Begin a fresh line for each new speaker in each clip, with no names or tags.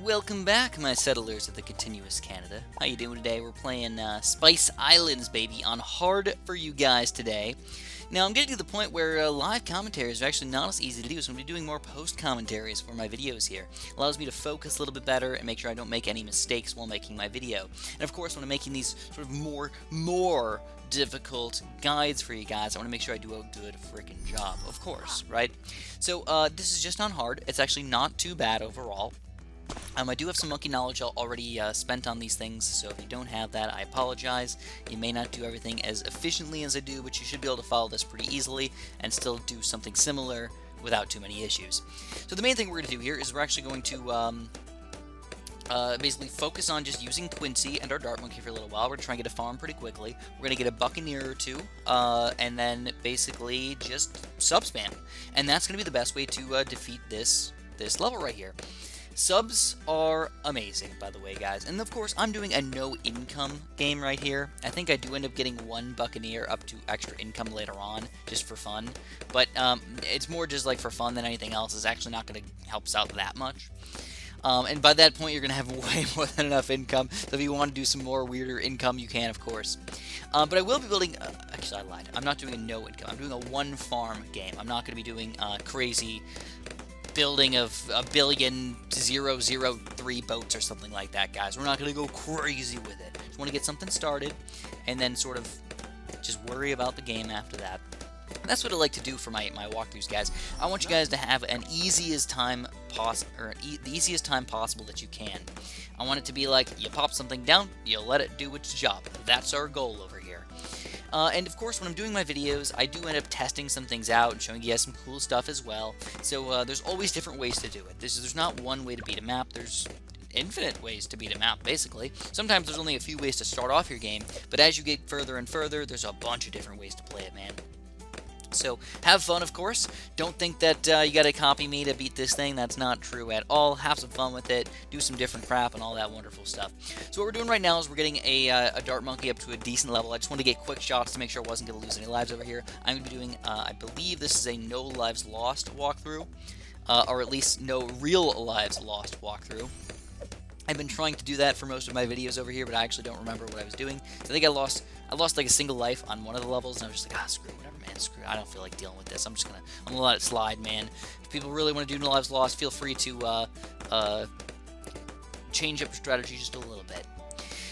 Welcome back, my settlers of the continuous Canada. How you doing today? We're playing Spice Islands, baby, on hard for you guys today. Now, I'm getting to the point where live commentaries are actually not as easy to do, so I'm going to be doing more post-commentaries for my videos here. Allows me to focus a little bit better and make sure I don't make any mistakes while making my video. And of course, when I'm making these sort of more difficult guides for you guys, I want to make sure I do a good freaking job, of course, right? So, this is just on hard. It's actually not too bad overall. I do have some monkey knowledge already spent on these things, so if you don't have that, I apologize. You may not do everything as efficiently as I do, but you should be able to follow this pretty easily and still do something similar without too many issues. So the main thing we're going to do here is we're actually going to basically focus on just using Quincy and our Dart Monkey for a little while. We're going to try and get a farm pretty quickly. We're going to get a Buccaneer or two, and then basically just sub-spam. And that's going to be the best way to defeat this level right here. Subs are amazing, by the way, guys. And of course, I'm doing a no-income game right here. I think I do end up getting one Buccaneer up to extra income later on, just for fun. But it's more just like for fun than anything else. It's actually not going to help us out that much. And by that point, you're going to have way more than enough income. So if you want to do some more weirder income, you can, of course. But I will be building... actually, I lied. I'm not doing a no-income. I'm doing a one-farm game. I'm not going to be doing crazy... building of 1,000,003 boats or something like that, guys. We're not going to go crazy with it. Just want to get something started and then sort of just worry about the game after that. And that's what I like to do for my walkthroughs, guys. I want you guys to have the easiest time possible that you can. I want it to be like, you pop something down, you let it do its job. That's our goal over here. And of course, when I'm doing my videos, I do end up testing some things out and showing you guys some cool stuff as well. So there's always different ways to do it. There's not one way to beat a map. There's infinite ways to beat a map, basically. Sometimes there's only a few ways to start off your game, but as you get further and further, there's a bunch of different ways to play it, man. So, have fun, of course. Don't think that you gotta copy me to beat this thing. That's not true at all. Have some fun with it. Do some different crap and all that wonderful stuff. So what we're doing right now is we're getting a Dart Monkey up to a decent level. I just want to get quick shots to make sure I wasn't going to lose any lives over here. I'm going to be doing, I believe this is a no lives lost walkthrough. Or at least no real lives lost walkthrough. I've been trying to do that for most of my videos over here, but I actually don't remember what I was doing. So I think I lost like a single life on one of the levels, and I was just like, screw it, whatever, man, screw it. I don't feel like dealing with this. I'm gonna let it slide, man. If people really want to do no lives lost, feel free to change up your strategy just a little bit.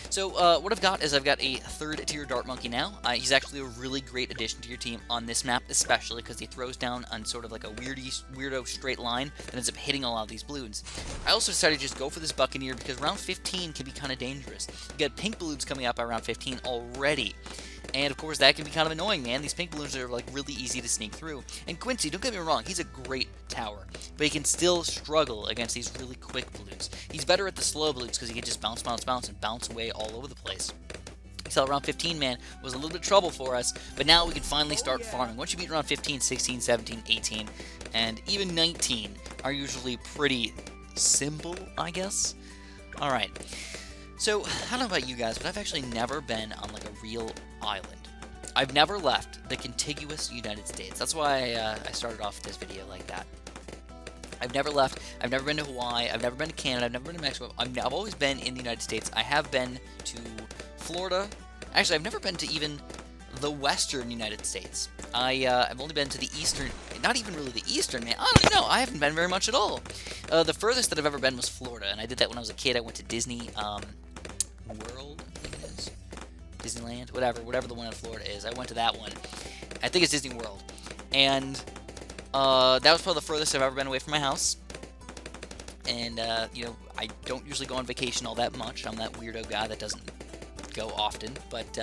So what I've got is I've got a third-tier Dart Monkey now. He's actually a really great addition to your team on this map, especially because he throws down on sort of like a weirdo straight line that ends up hitting a lot of these balloons. I also decided to just go for this Buccaneer because round 15 can be kind of dangerous. You got pink balloons coming up around 15 already. And of course, that can be kind of annoying, man. These pink balloons are like really easy to sneak through. And Quincy, don't get me wrong, he's a great tower, but he can still struggle against these really quick balloons. He's better at the slow balloons because he can just bounce, and bounce away all over the place. So round 15, man, was a little bit of trouble for us, but now we can finally start farming. Once you beat round 15, 16, 17, 18, and even 19 are usually pretty simple, I guess. Alright. So, I don't know about you guys, but I've actually never been on, like, a real island. I've never left the contiguous United States. That's why I started off this video like that. I've never left. I've never been to Hawaii. I've never been to Canada. I've never been to Mexico. I've always been in the United States. I have been to Florida. Actually, I've never been to even the western United States. I've only been to the eastern, not even really the eastern, man. I don't know. I haven't been very much at all. The furthest that I've ever been was Florida, and I did that when I was a kid. I went to Disney, World, I think it is. Disneyland, whatever the one in Florida is. I went to that one. I think it's Disney World. And that was probably the furthest I've ever been away from my house. And, you know, I don't usually go on vacation all that much. I'm that weirdo guy that doesn't go often. But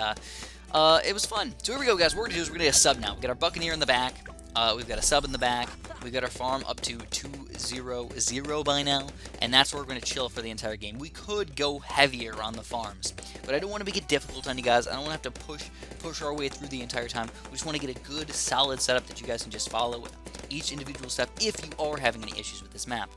it was fun. So here we go, guys. What we're going to do is we're going to get a sub now. We've got our Buccaneer in the back. We've got a sub in the back. We've got our farm up to 2-0-0 by now, and that's where we're going to chill for the entire game. We could go heavier on the farms, but I don't want to make it difficult on you guys. I don't want to have to push our way through the entire time. We just want to get a good, solid setup that you guys can just follow each individual step if you are having any issues with this map.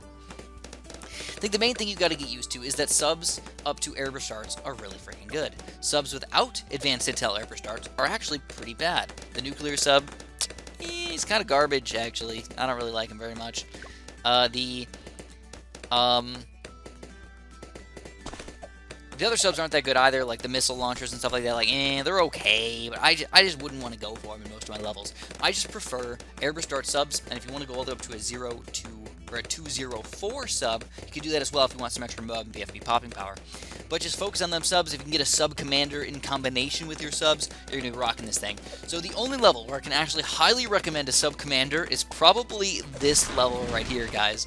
I think the main thing you got to get used to is that subs up to air starts are really freaking good. Subs without advanced intel air starts are actually pretty bad. The nuclear sub, he's kind of garbage, actually. I don't really like him very much. The The other subs aren't that good either, like the missile launchers and stuff like that. Like, they're okay, but I just wouldn't want to go for them in most of my levels. I just prefer Airburst Dart subs, and if you want to go all the way up to a 0-2 or a 204 sub, you can do that as well if you want some extra MUB and BFB popping power. But just focus on them subs. If you can get a sub commander in combination with your subs, you're going to be rocking this thing. So the only level where I can actually highly recommend a sub commander is probably this level right here, guys.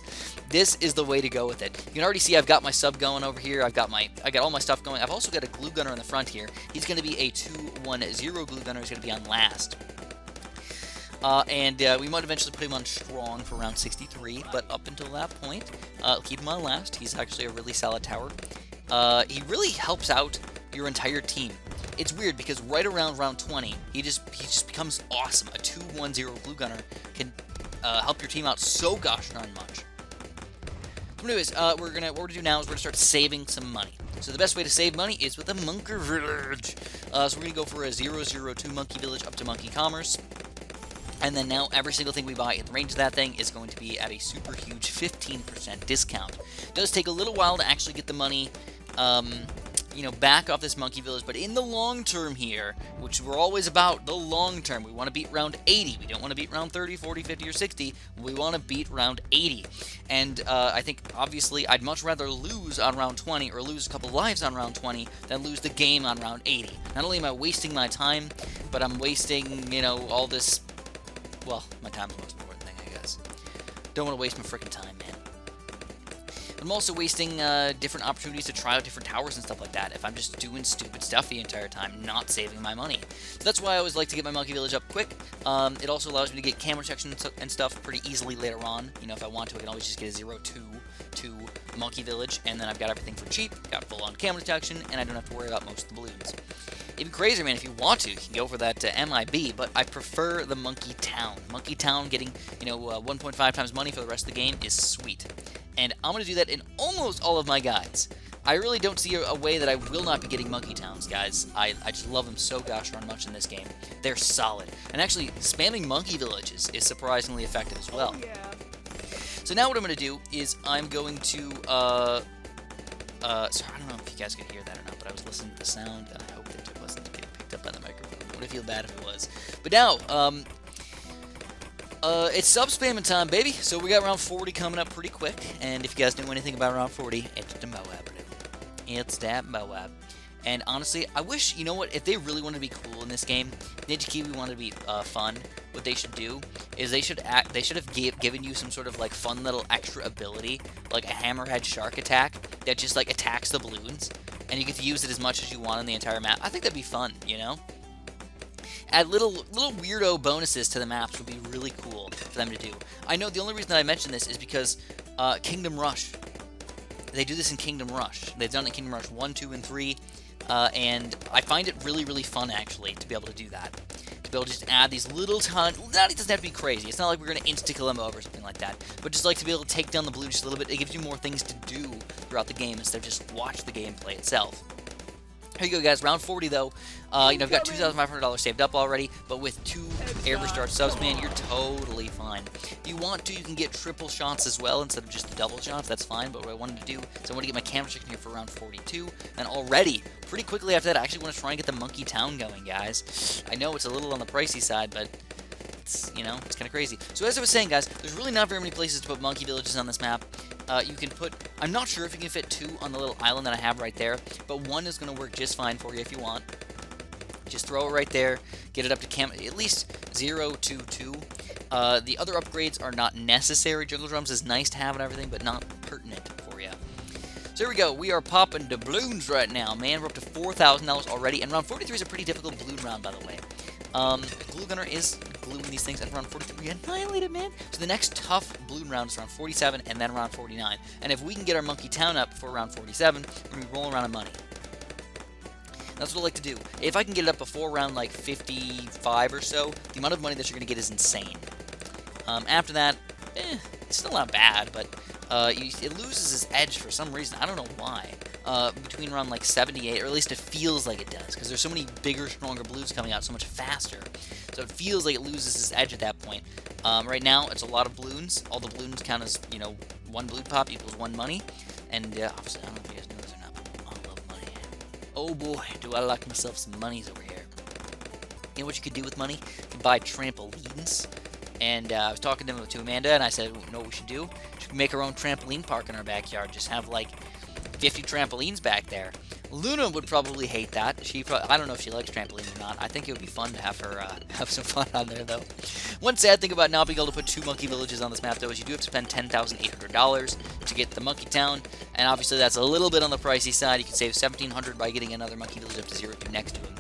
This is the way to go with it. You can already see I've got my sub going over here. I got all my stuff going. I've also got a glue gunner in the front here. He's going to be a 210 glue gunner. He's going to be on last. We might eventually put him on strong for round 63, but up until that point, keep him on last. He's actually a really solid tower. He really helps out your entire team. It's weird because right around round 20, he just becomes awesome. A 210 glue gunner can help your team out so gosh darn much. So anyways, what we're gonna do now is we're gonna start saving some money. So the best way to save money is with a monkey village. So we're gonna go for a 002 monkey village up to monkey commerce. And then now every single thing we buy in the range of that thing is going to be at a super huge 15% discount. It does take a little while to actually get the money, back off this monkey village, but in the long term here, which we're always about the long term, we want to beat round 80. We don't want to beat round 30, 40, 50, or 60. We want to beat round 80. And I think, obviously, I'd much rather lose on round 20 or lose a couple lives on round 20 than lose the game on round 80. Not only am I wasting my time, but I'm wasting, all this. Well, my time's the most important thing, I guess. Don't want to waste my freaking time, man. I'm also wasting different opportunities to try out different towers and stuff like that if I'm just doing stupid stuff the entire time, not saving my money. So that's why I always like to get my monkey village up quick. It also allows me to get camera protection and stuff pretty easily later on. If I want to, I can always just get a 0-2 to monkey village, and then I've got everything for cheap, got full-on camera detection, and I don't have to worry about most of the balloons. Even crazier, man, if you want to, you can go for that MIB, but I prefer the Monkey Town. Monkey Town getting, 1.5 times money for the rest of the game is sweet. And I'm going to do that in almost all of my guides. I really don't see a way that I will not be getting Monkey Towns, guys. I just love them so gosh darn much in this game. They're solid. And actually, spamming Monkey Villages is surprisingly effective as well. Oh, yeah. So now what I'm going to do is I'm going to, sorry, I don't know if you guys could hear that or not, but I was listening to the sound, and I hope that it wasn't getting picked up by the microphone. I would feel bad if it was. But now, it's sub-spamming time, baby. So we got round 40 coming up pretty quick, and if you guys know anything about round 40, it's the Moab. It's that Moab. And honestly, I wish, if they really wanted to be cool in this game, Ninja Kiwi wanted to be fun, what they should do is they should have given you some sort of like fun little extra ability, like a hammerhead shark attack that just like attacks the balloons, and you get to use it as much as you want on the entire map. I think that'd be fun, Add little weirdo bonuses to the maps would be really cool for them to do. I know the only reason that I mention this is because Kingdom Rush. They do this in Kingdom Rush. They've done it in Kingdom Rush 1, 2, and 3. And I find it really, really fun, actually, to be able to do that. To be able to just add these little tons. It doesn't have to be crazy. It's not like we're going to insta-kill them over or something like that. But just like to be able to take down the blue just a little bit. It gives you more things to do throughout the game instead of just watch the gameplay itself. Here you go, guys. Round 40, though. I've got $2,500 saved up already, but with 2 Airburst Dart subs, man, you're totally fine. If you want to, you can get triple shots as well instead of just the double shots. That's fine, but what I wanted to do is I want to get my camera chicken here for round 42, and already, pretty quickly after that, I actually want to try and get the Monkey Town going, guys. I know it's a little on the pricey side, but it's, it's kind of crazy. So as I was saying, guys, there's really not very many places to put monkey villages on this map. You can put, I'm not sure if you can fit 2 on the little island that I have right there, but 1 is going to work just fine for you if you want. Just throw it right there, get it up to at least 0 to 2. The other upgrades are not necessary. Jungle Drums is nice to have and everything, but not pertinent for you. So here we go. We are popping the balloons right now, man. We're up to $4,000 already, and round 43 is a pretty difficult balloon round, by the way. Glue Gunner is gluing these things at around 43. Annihilated, man. So the next tough balloon round is around 47 and then around 49. And if we can get our Monkey Town up before round 47, we're going to be rolling around in money. That's what I like to do. If I can get it up before around like 55 or so, the amount of money that you're going to get is insane. After that, it's still not bad, but it loses its edge for some reason. I don't know why. Between around like 78, or at least it feels like it does, because there's so many bigger, stronger blues coming out so much faster. So it feels like it loses its edge at that point. Right now, it's a lot of balloons. All the balloons count as, 1 balloon pop equals 1 money. And obviously, I don't know if you guys know this or not, but I love money. oh boy, do I like myself some monies over here. You know what you could do with money? You could buy trampolines. And I was talking to Amanda, and I said, you know what we should do? We should make our own trampoline park in our backyard. Just have like 50 trampolines back there. Luna would probably hate that. I don't know if she likes trampolines or not. I think it would be fun to have her have some fun on there, though. One sad thing about not being able to put 2 monkey villages on this map, though, is you do have to spend $10,800 to get the monkey town, and obviously that's a little bit on the pricey side. You can save $1,700 by getting another monkey village up to 0 2 next to him.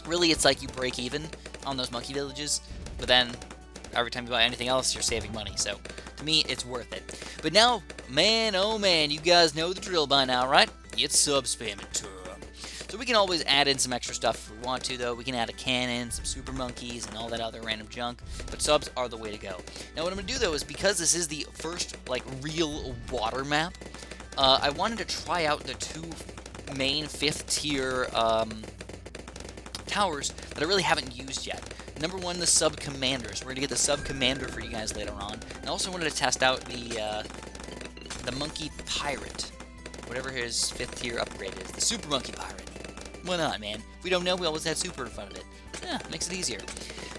Really, it's like you break even on those monkey villages, but then every time you buy anything else, you're saving money. So, to me, it's worth it. But now, man, oh man, you guys know the drill by now, right? It's sub spamming time. So we can always add in some extra stuff if we want to, though. We can add a cannon, some super monkeys, and all that other random junk. But subs are the way to go. Now, what I'm going to do, though, is because this is the first, like, real water map, I wanted to try out the 2 main 5th tier towers that I really haven't used yet. Number 1, the Sub Commanders. We're going to get the Sub Commander for you guys later on. And I also wanted to test out the Monkey Pirate. Whatever his 5th tier upgrade is. The Super Monkey Pirate. Why not, man? If we don't know, we always have Super in front of it. Yeah, makes it easier.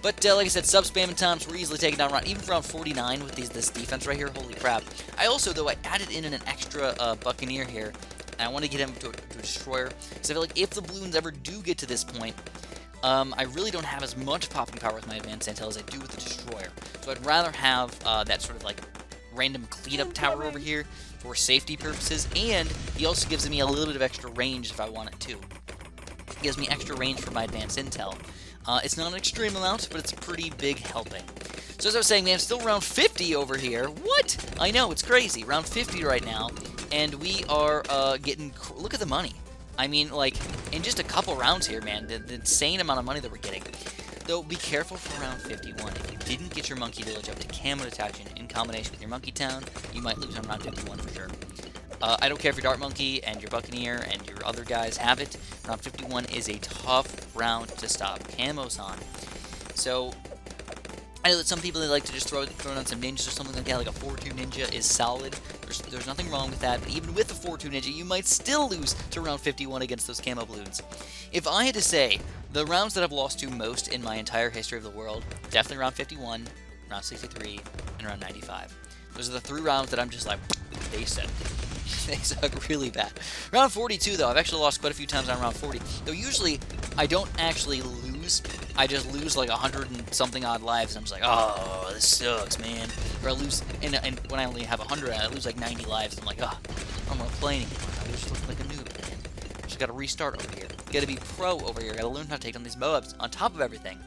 But, like I said, sub spamming times, we're easily taking down round, even for round 49 with this defense right here. Holy crap. I also, though, I added in an extra Buccaneer here. And I want to get him to a Destroyer. Because I feel like if the Bloons ever do get to this point, I really don't have as much popping power with my advanced intel as I do with the Destroyer. So I'd rather have that sort of, like, random cleanup tower over here for safety purposes, and he also gives me a little bit of extra range if I want it to. It gives me extra range for my advanced intel. It's not an extreme amount, but it's a pretty big helping. So as I was saying, man, still round 50 over here. What? I know, it's crazy. Round 50 right now, and we are getting... Look at the money. I mean, like, in just a couple rounds here, man, the insane amount of money that we're getting. Though, be careful for round 51. If you didn't get your monkey village up to camo detachment in combination with your monkey town, you might lose on round 51 for sure. I don't care if your Dart Monkey and your Buccaneer and your other guys have it. Round 51 is a tough round to stop camos on. So, I know that some people, they like to just throw on some ninjas or something like that, like a 4-2 ninja is solid. There's nothing wrong with that, but even with the 4-2 ninja, you might still lose to round 51 against those camo balloons. If I had to say, the rounds that I've lost to most in my entire history of the world, definitely round 51, round 63, and round 95. Those are the 3 rounds that I'm just like, they suck. They suck really bad. Round 42, though, I've actually lost quite a few times on round 40. Though usually, I don't actually lose. I just lose like 100 and something odd lives, and I'm just like, oh, this sucks, man. Or I lose, and when I only have 100, I lose like 90 lives, and I'm like, oh, I don't want to play anymore. I just look like a noob, man. Just gotta restart over here. Gotta be pro over here. Gotta learn how to take on these mobs on top of everything.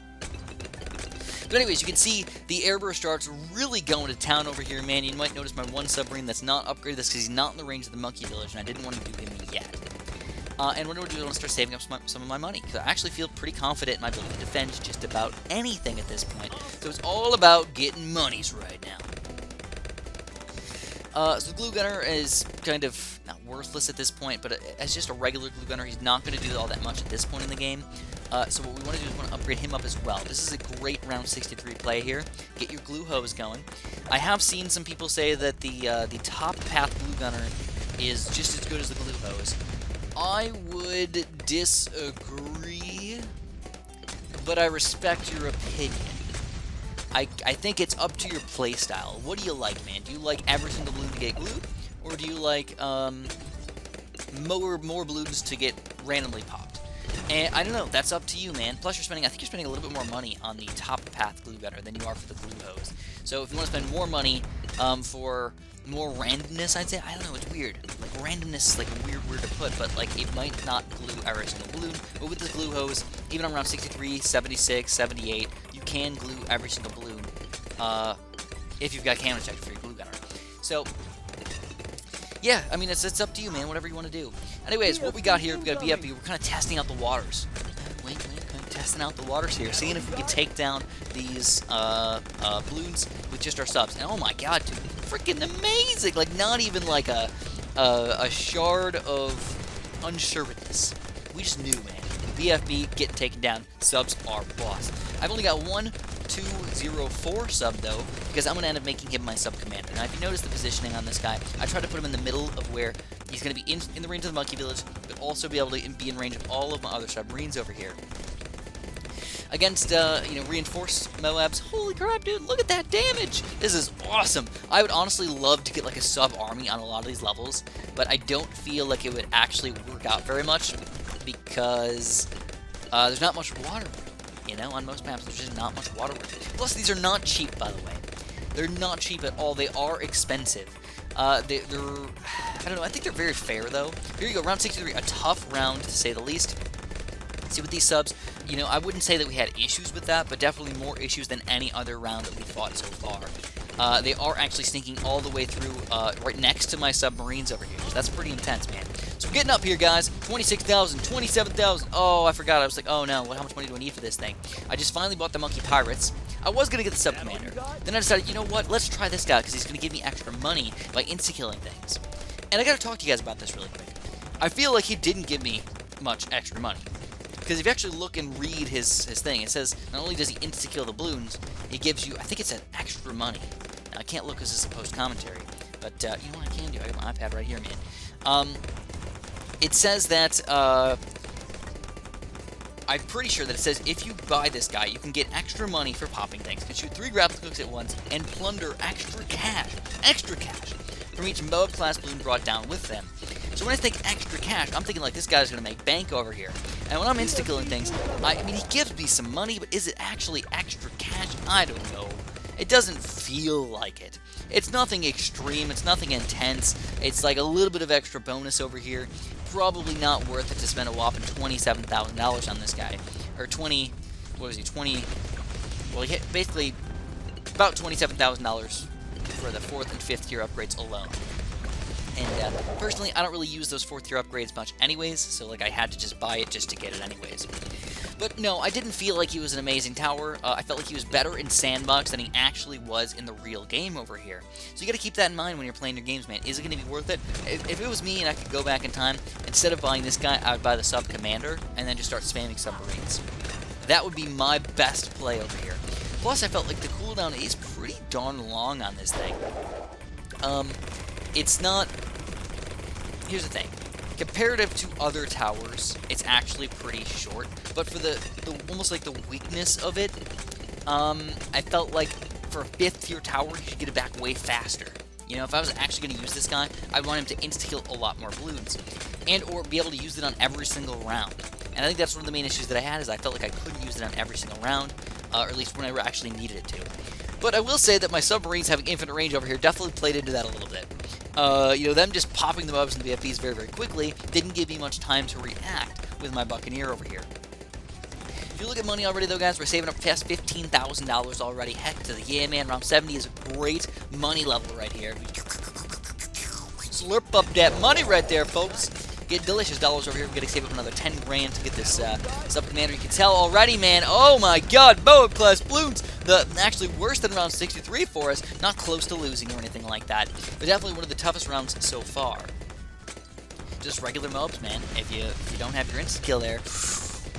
But anyways, you can see the airburst starts really going to town over here, man. You might notice my one submarine that's not upgraded. That's because he's not in the range of the monkey village, and I didn't want to do him yet. And what do I do? I want to start saving up some of my money, because I actually feel pretty confident in my ability to defend just about anything at this point. So it's all about getting monies right now. So the glue gunner is kind of not worthless at this point, but as just a regular glue gunner, he's not going to do all that much at this point in the game. So what we want to do is we want to upgrade him up as well. This is a great round 63 play here. Get your glue hose going. I have seen some people say that the top path glue gunner is just as good as the glue hose. I would disagree, but I respect your opinion. I think it's up to your playstyle. What do you like, man? Do you like every single balloon to get glued, or do you like more balloons to get randomly popped? And I don't know. That's up to you, man. Plus, I think you're spending a little bit more money on the top path glue gunner than you are for the glue hose. So if you want to spend more money for more randomness, I'd say, I don't know, it's weird. Like, randomness is like a weird word to put, but like, it might not glue every single balloon. But with this glue hose, even on round 63, 76, 78, you can glue every single balloon if you've got camo check for your glue gunner. So, yeah, I mean, it's up to you, man, whatever you want to do. Anyways, what we got here, we got a BFB, we're kind of testing out the waters. Wink, wink, kind of testing out the waters here, seeing if we can take down these balloons with just our subs. And oh my god, dude, freaking amazing! Like, not even like a shard of unsureness. We just knew, man. BFB getting taken down. Subs are boss. I've only got one 204 sub, though, because I'm going to end up making him my sub-commander. Now, if you notice the positioning on this guy, I try to put him in the middle of where he's going to be in the range of the monkey village, but also be able to be in range of all of my other submarines over here. Against, reinforced Moabs. Holy crap, dude, look at that damage! This is awesome! I would honestly love to get, like, a sub-army on a lot of these levels, but I don't feel like it would actually work out very much, because there's not much water. You know, on most maps, there's just not much water. Plus, these are not cheap, by the way. They're not cheap at all. They are expensive. They're, I don't know, I think they're very fair, though. Here you go, round 63, a tough round, to say the least. See, with these subs, you know, I wouldn't say that we had issues with that, but definitely more issues than any other round that we fought so far. They are actually sneaking all the way through right next to my submarines over here. So that's pretty intense, man. So we're getting up here, guys. 26,000, 27,000. Oh, I forgot. I was like, oh no, how much money do I need for this thing? I just finally bought the Monkey Pirates. I was going to get the Sub-Commander. Then I decided, you know what? Let's try this guy, because he's going to give me extra money by insta-killing things. And I got to talk to you guys about this really quick. I feel like he didn't give me much extra money. Because if you actually look and read his thing, it says not only does he insta-kill the balloons, it gives you, I think it said extra money. Now, I can't look because this is a post-commentary, but you know what I can do? I got my iPad right here, man. It says that, I'm pretty sure that it says if you buy this guy, you can get extra money for popping things, can shoot 3 grapple hooks at once, and plunder extra cash, from each Moab-class balloon brought down with them. So when I think extra cash, I'm thinking like this guy's going to make bank over here. And when I'm insta-killing things, I mean, he gives me some money, but is it actually extra cash? I don't know. It doesn't feel like it. It's nothing extreme. It's nothing intense. It's like a little bit of extra bonus over here. Probably not worth it to spend a whopping $27,000 on this guy. Or 20, what was he, 20, well, he hit basically about $27,000 for the 4th and 5th tier upgrades alone. And personally, I don't really use those 4th tier upgrades much anyways, so like I had to just buy it just to get it anyways. But no, I didn't feel like he was an amazing tower. I felt like he was better in Sandbox than he actually was in the real game over here. So you gotta keep that in mind when you're playing your games, man. Is it gonna be worth it? If it was me and I could go back in time, instead of buying this guy, I would buy the Sub-Commander and then just start spamming submarines. That would be my best play over here. Plus, I felt like the cooldown is pretty darn long on this thing. It's not... Here's the thing. Comparative to other towers, it's actually pretty short. But for the almost like the weakness of it, I felt like for a 5th tier tower, you should get it back way faster. You know, if I was actually going to use this guy, I'd want him to insta-kill a lot more balloons. And or be able to use it on every single round. And I think that's one of the main issues that I had, is I felt like I couldn't use it on every single round, or at least when I actually needed it to. But I will say that my submarines having infinite range over here definitely played into that a little bit. You know, them just popping the mobs into the FBs very, very quickly didn't give me much time to react with my Buccaneer over here. If you look at money already, though, guys, we're saving up past $15,000 already. Heck to the yeah, man. Round 70 is a great money level right here. Slurp up that money right there, folks. Get delicious dollars over here. We're going to save up another 10 grand to get this Sub-Commander. You can tell already, man. Oh, my God. Moab-class balloons. Actually worse than round 63 for us. Not close to losing or anything like that. But definitely one of the toughest rounds so far. Just regular mobs, man. If you don't have your insta-kill there,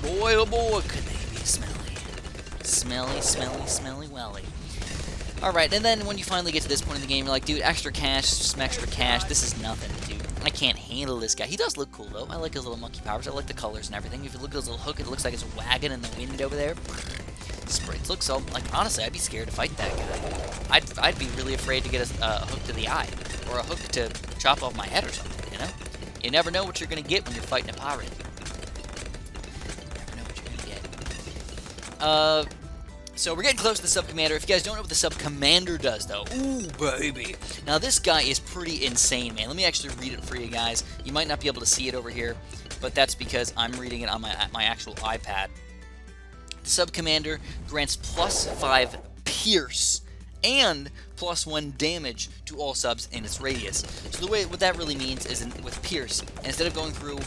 boy, oh boy, could they be smelly. Smelly, smelly, smelly, welly. Alright, and then when you finally get to this point in the game, you're like, dude, extra cash, some extra cash. This is nothing, dude. I can't handle this guy. He does look cool, though. I like his little monkey powers. I like the colors and everything. If you look at his little hook, it looks like it's wagging in the wind over there. It looks so, like, honestly, I'd be scared to fight that guy. I'd be really afraid to get a hook to the eye, or a hook to chop off my head or something, you know? You never know what you're going to get when you're fighting a pirate. You never know what you're going to get. So we're getting close to the Sub-Commander. If you guys don't know what the Sub-Commander does, though, ooh, baby. Now, this guy is pretty insane, man. Let me actually read it for you guys. You might not be able to see it over here, but that's because I'm reading it on my actual iPad. The Sub-Commander grants +5 Pierce and +1 damage to all subs in its radius. So what that really means is with Pierce, instead of going through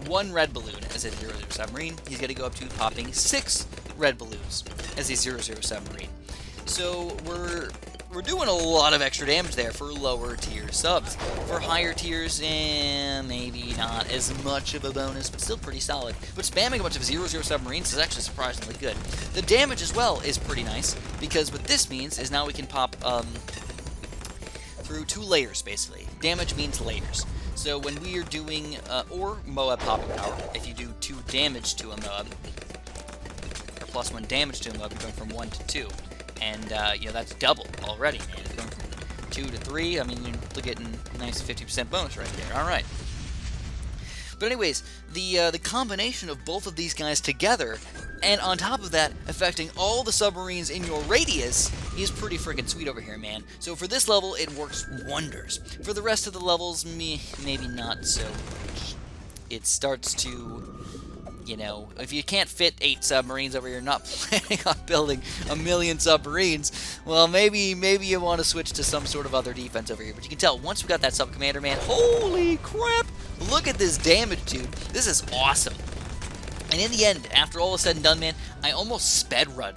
1 red balloon as a 0-0 submarine, he's going to go up to popping 6 red balloons as a 0-0 submarine. So we're we're doing a lot of extra damage there for lower tier subs. For higher tiers, maybe not as much of a bonus, but still pretty solid. But spamming a bunch of 0-0 submarines is actually surprisingly good. The damage as well is pretty nice, because what this means is now we can pop through 2 layers, basically. Damage means layers. So when we are doing, or Moab popping power, if you do 2 damage to a Moab, or +1 damage to a Moab, you're going from 1 to 2. And, you know, that's double already, man. It's going from 2 to 3. I mean, you're getting a nice 50% bonus right there. Alright. But anyways, the combination of both of these guys together, and on top of that, affecting all the submarines in your radius, is pretty freaking sweet over here, man. So for this level, it works wonders. For the rest of the levels, maybe not so much. It starts to, you know, if you can't fit 8 submarines over here, not planning on building a million submarines, well, maybe you want to switch to some sort of other defense over here. But you can tell, once we got that sub-commander, man, holy crap! Look at this damage, dude. This is awesome. And in the end, after all is said and done, man, I almost speedrun.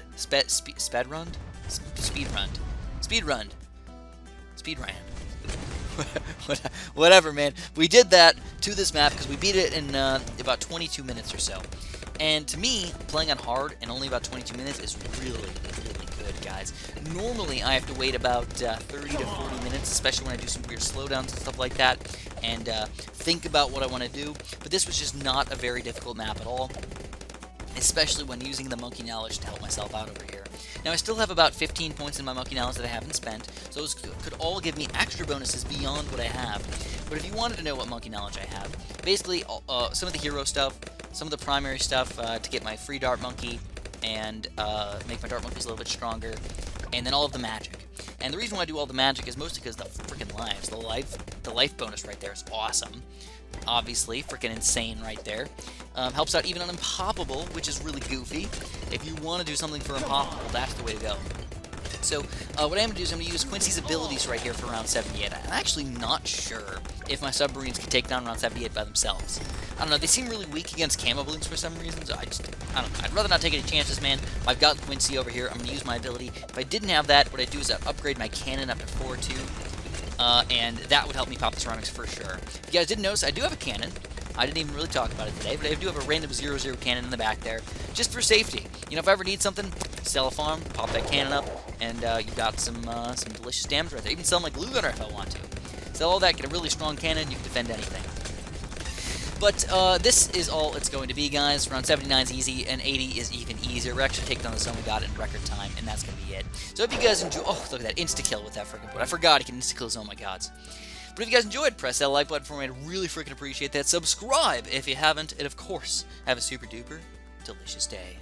Whatever, man. We did that to this map because we beat it in about 22 minutes or so. And to me, playing on hard in only about 22 minutes is really, really good, guys. Normally, I have to wait about 30 to 40 minutes, especially when I do some weird slowdowns and stuff like that, and think about what I want to do. But this was just not a very difficult map at all, especially when using the monkey knowledge to help myself out over here. Now, I still have about 15 points in my monkey knowledge that I haven't spent, so those could all give me extra bonuses beyond what I have. But if you wanted to know what monkey knowledge I have, basically some of the hero stuff, some of the primary stuff to get my free dart monkey and make my dart monkeys a little bit stronger, and then all of the magic. And the reason why I do all the magic is mostly because the freaking lives. The life bonus right there is awesome. Obviously, freaking insane right there. Helps out even on Impoppable, which is really goofy. If you want to do something for Impoppable, that's the way to go. So, what I'm going to do is I'm going to use Quincy's abilities right here for round 78. I'm actually not sure if my submarines can take down round 78 by themselves. I don't know, they seem really weak against camo balloons for some reason, so I don't know. I'd rather not take any chances, man. I've got Quincy over here. I'm going to use my ability. If I didn't have that, what I'd do is I'd upgrade my cannon up to 4-2, and that would help me pop the ceramics for sure. If you guys didn't notice, I do have a cannon. I didn't even really talk about it today, but I do have a random 0-0 cannon in the back there, just for safety. You know, if I ever need something, sell a farm, pop that cannon up, and you got some delicious damage right there. Even sell my glue gunner if I want to. Sell all that, get a really strong cannon, you can defend anything. But this is all it's going to be, guys. Round 79 is easy, and 80 is even easier. We're actually taking on the zone we got in record time, and that's going to be it. So if you guys enjoy... Oh, look at that insta-kill with that freaking board. I forgot he can insta-kill his... Oh, my gods. But if you guys enjoyed, press that like button for me. I'd really freaking appreciate that. Subscribe if you haven't. And, of course, have a super-duper delicious day.